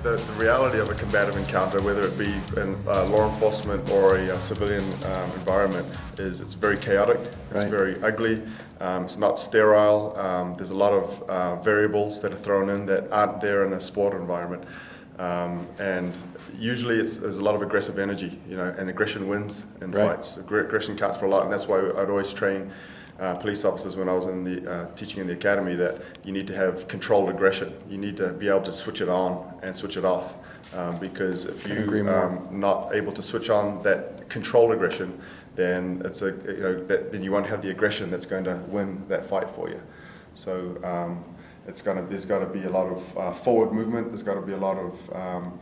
the reality of a combative encounter, whether it be in law enforcement or a civilian environment, is it's very chaotic, it's very ugly, it's not sterile, there's a lot of variables that are thrown in that aren't there in a sport environment. And usually there's a lot of aggressive energy, and aggression wins in fights. Aggression counts for a lot, and that's why I'd always train police officers when I was in the teaching in the academy that you need to have controlled aggression. You need to be able to switch it on and switch it off, because if you're not able to switch on that controlled aggression, then then you won't have the aggression that's going to win that fight for you. So there's got to be a lot of forward movement. There's got to be a lot of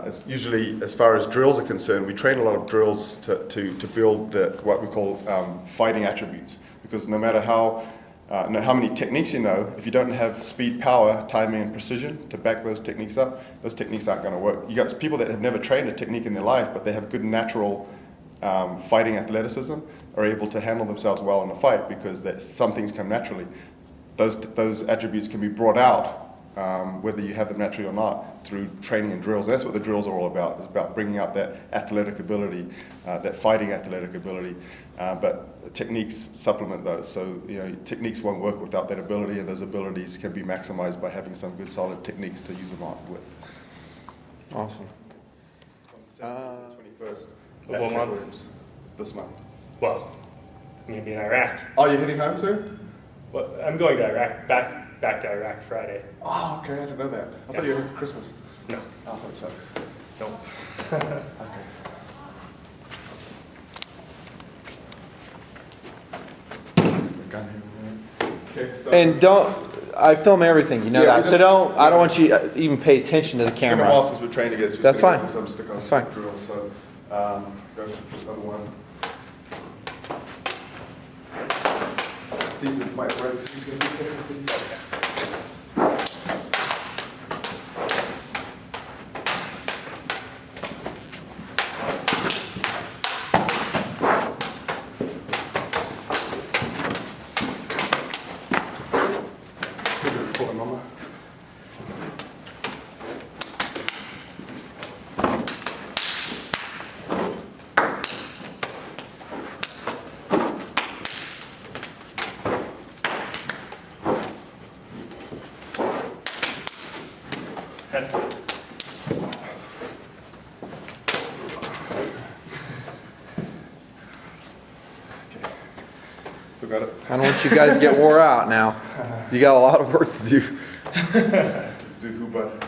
it's usually, as far as drills are concerned, we train a lot of drills to build what we call fighting attributes. Because no matter how many techniques you know, if you don't have speed, power, timing, and precision to back those techniques up, those techniques aren't going to work. You got people that have never trained a technique in their life, but they have good natural fighting athleticism, are able to handle themselves well in a fight because some things come naturally. Those attributes can be brought out, whether you have them naturally or not, through training and drills. That's what the drills are all about. It's about bringing out that athletic ability, that fighting athletic ability. But techniques supplement those. So techniques won't work without that ability, and those abilities can be maximized by having some good solid techniques to use them on with. Awesome. 21st. Of what month? This month. Well, I'm going to be in Iraq. Oh, you're heading home soon? Well, I'm going to Iraq, back to Iraq Friday. Oh, okay, I didn't know that. I thought you were here for Christmas. No. Oh, that sucks. Nope. Okay. Okay, so And I film everything, that. So I don't want you to even pay attention to the it's been a camera. while since we trained together. So That's fine. That's fine. Drills, so go to number one. These are my breaks. These are going to be different, please. Pull them over. Still got it. I don't want you guys to get wore out now. You got a lot of work to do. Do who but?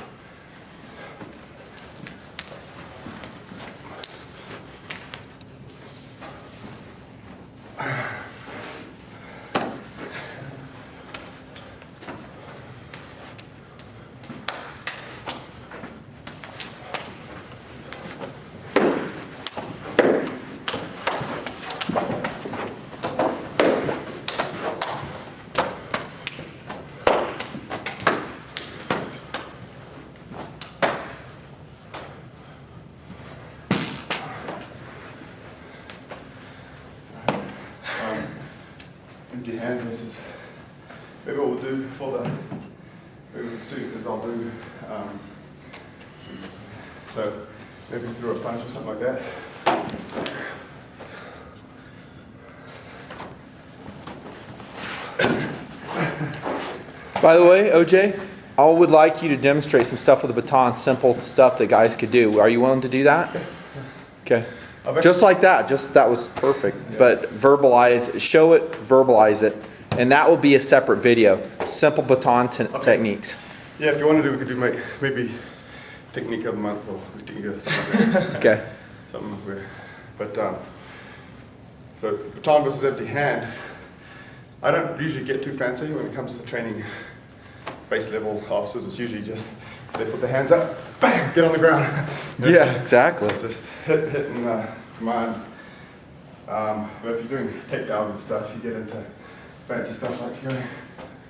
Empty hand. This is maybe what we'll do for the suit is I'll do so maybe through a punch or something like that. By the way, OJ, I would like you to demonstrate some stuff with the baton, simple stuff that guys could do. Are you willing to do that? Okay. Just like that. That was perfect. Yeah. But verbalize, show it, verbalize it, and that will be a separate video. Simple baton techniques. Yeah, if you want to do, we could do maybe technique of the month or something like that. Okay. Something where, but so baton versus empty hand. I don't usually get too fancy when it comes to training base level officers. It's usually just they put their hands up, bang, get on the ground. Yeah, exactly. It's just hit and command. But if you're doing takedowns and stuff, you get into fancy stuff like going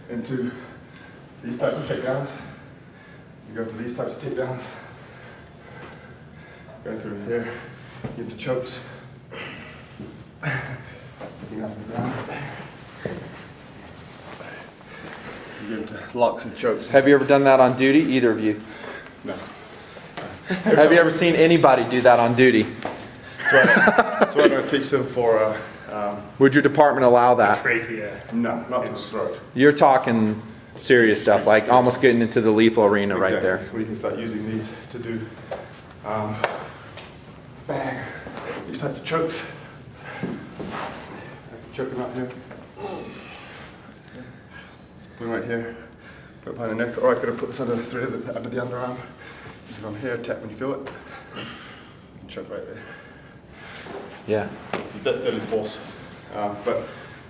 into these types of takedowns. You go to these types of takedowns. Go through here, get into chokes. Looking up and down. You get into locks and chokes. Have you ever done that on duty, either of you? No. Have you ever seen anybody do that on duty? That's what I'm going to teach them for. Would your department allow that? Trachea. No, not to the throat. You're talking serious stuff, like almost getting into the lethal arena right Exactly. there. We can start using these to do bang. These types of chokes. I can choke them out here. One right here. Put it behind the neck, or I could have put this under the thread under the underarm. From here, tap when you feel it. And choke right there. Yeah. That's deadly force. But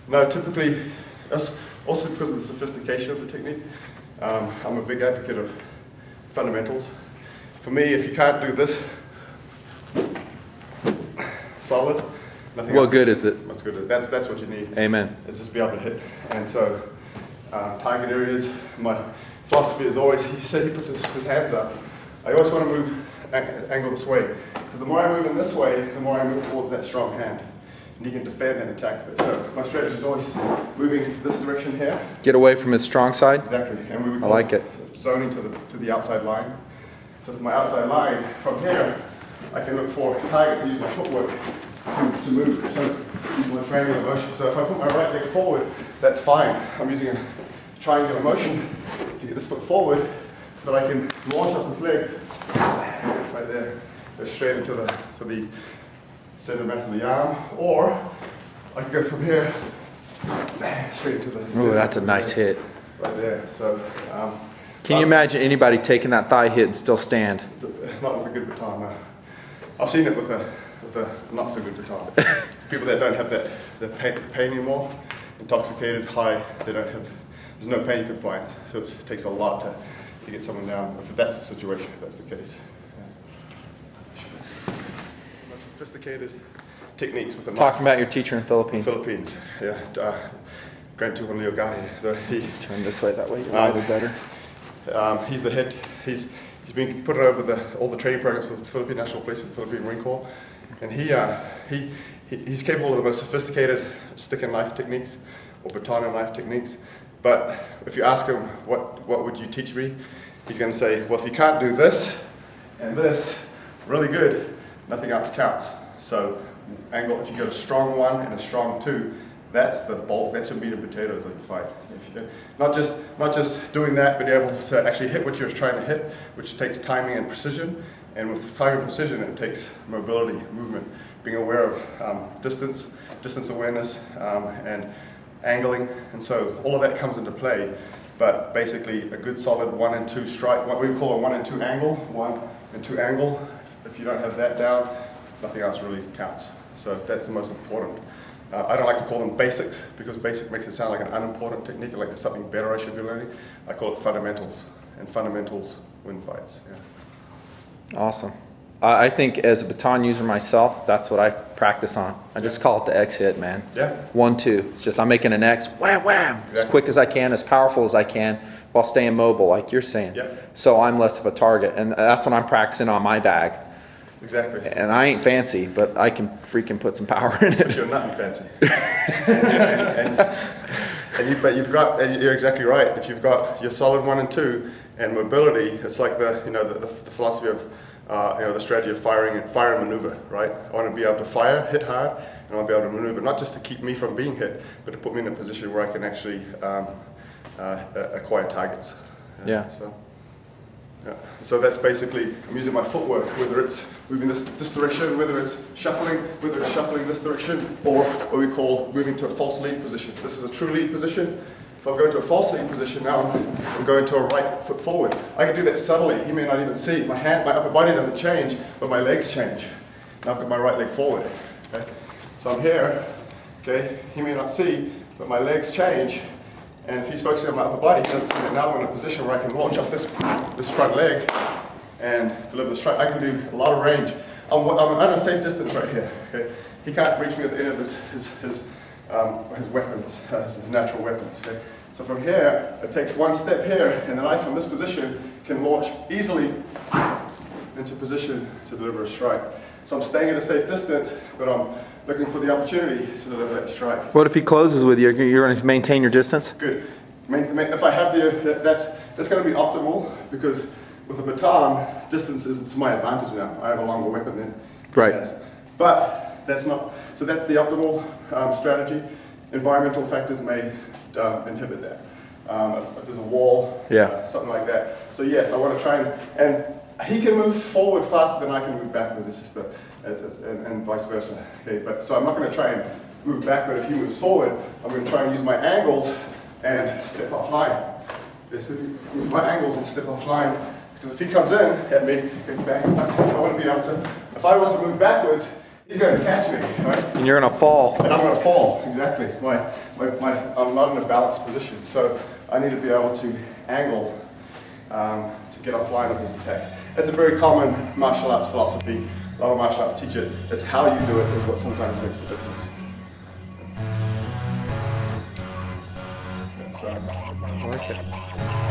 no, typically, also because of the sophistication of the technique, I'm a big advocate of fundamentals. For me, if you can't do this solid, nothing else. What good is it? What's good is it? That's what you need. Amen. Is just be able to hit. And so, target areas, my philosophy is always, he said he puts his hands up. I always want to move, angle this way. Because the more I move in this way, the more I move towards that strong hand. And you can defend and attack this. So my strategy is always moving this direction here. Get away from his strong side? Exactly. And we would I like it. Zoning to the outside line. So to my outside line, from here, I can look for targets and use my footwork to move. So use my triangular motion. So if I put my right leg forward, that's fine. I'm using a triangular motion to get this foot forward so that I can launch off this leg right there, go straight into the center mass of the arm, or I can go from here straight into the. Oh, that's a nice hit. Right there. So. Can you imagine anybody taking that thigh hit and still stand? Not with a good baton, no. I've seen it with a not so good baton. People that don't have the pain anymore, intoxicated, high, they don't have, there's no pain compliance. So it takes a lot to get someone down. If that's the situation, if that's the case. Sophisticated techniques with a knife. Talking about your teacher in Philippines. Philippines, yeah. Grand Tuhon Leo guy. Turn this way, that way you're a little better. He's the head. He's been put over all the training programs for the Philippine National Police and the Philippine Marine Corps, and he's capable of the most sophisticated stick and knife techniques or baton and knife techniques. But if you ask him what would you teach me, he's going to say, well, if you can't do this and this really good, nothing else counts. So angle, if you got a strong one and a strong two, that's the bulk, that's your meat and potatoes of the fight. If you, not just doing that, but able to actually hit what you're trying to hit, which takes timing and precision. And with timing and precision, it takes mobility, movement, being aware of distance awareness, and angling. And so all of that comes into play. But basically, a good solid 1 and 2 strike, what we call a 1 and 2 angle, 1 and 2 angle. If you don't have that down, nothing else really counts. So that's the most important. I don't like to call them basics because basic makes it sound like an unimportant technique, like there's something better I should be learning. I call it fundamentals, and fundamentals win fights. Yeah. Awesome. I think as a baton user myself, that's what I practice on. I just call it the X hit, man. Yeah. 1, 2. It's just I'm making an X, wham, wham, Exactly. as quick as I can, as powerful as I can, while staying mobile, like you're saying. Yep. So I'm less of a target, and that's what I'm practicing on my bag. Exactly. And I ain't fancy, but I can freaking put some power in But it. you're Nutnfancy. But you're exactly right. If you've got your solid 1 and 2 and mobility, it's like the philosophy of the strategy of fire and maneuver, right? I want to be able to fire, hit hard, and I want to be able to maneuver, not just to keep me from being hit, but to put me in a position where I can actually acquire targets. Yeah. So that's basically, I'm using my footwork, whether it's moving this direction, whether it's shuffling this direction, or what we call moving to a false lead position. This is a true lead position. If I'm going to a false lead position now, I'm going to a right foot forward. I can do that subtly. He may not even see. My upper body doesn't change, but my legs change. Now I've got my right leg forward. Okay? So I'm here. Okay? He may not see, but my legs change. And if he's focusing on my upper body, he doesn't see that now I'm in a position where I can launch off this front leg and deliver the strike. I can do a lot of range. I'm at a safe distance right here. Okay? He can't reach me with any of his weapons, his natural weapons. Okay? So from here, it takes one step here, and then I, from this position, can launch easily into position to deliver a strike. So I'm staying at a safe distance, but I'm looking for the opportunity to deliver that strike. What if he closes with you? You're going to maintain your distance? Good. If I have that's going to be optimal because with a baton, distance is to my advantage now. I have a longer weapon than Right. he has. But that's not, so that's the optimal strategy. Environmental factors may inhibit that. If there's a wall, something like that. So yes, I want to try and he can move forward faster than I can move backwards. It's just and vice versa. Okay, but so I'm not going to try and move backward if he moves forward. I'm going to try and use my angles and step offline. Basically, move my angles and step offline. Because if he comes in at me, bang, I want to be able to. If I was to move backwards, he's going to catch me, right? And you're gonna fall. And I'm going to fall, exactly. I'm not in a balanced position, so I need to be able to angle to get offline of his attack. That's a very common martial arts philosophy. A lot of martial arts teach it. It's how you do it is what sometimes makes the difference. I like it.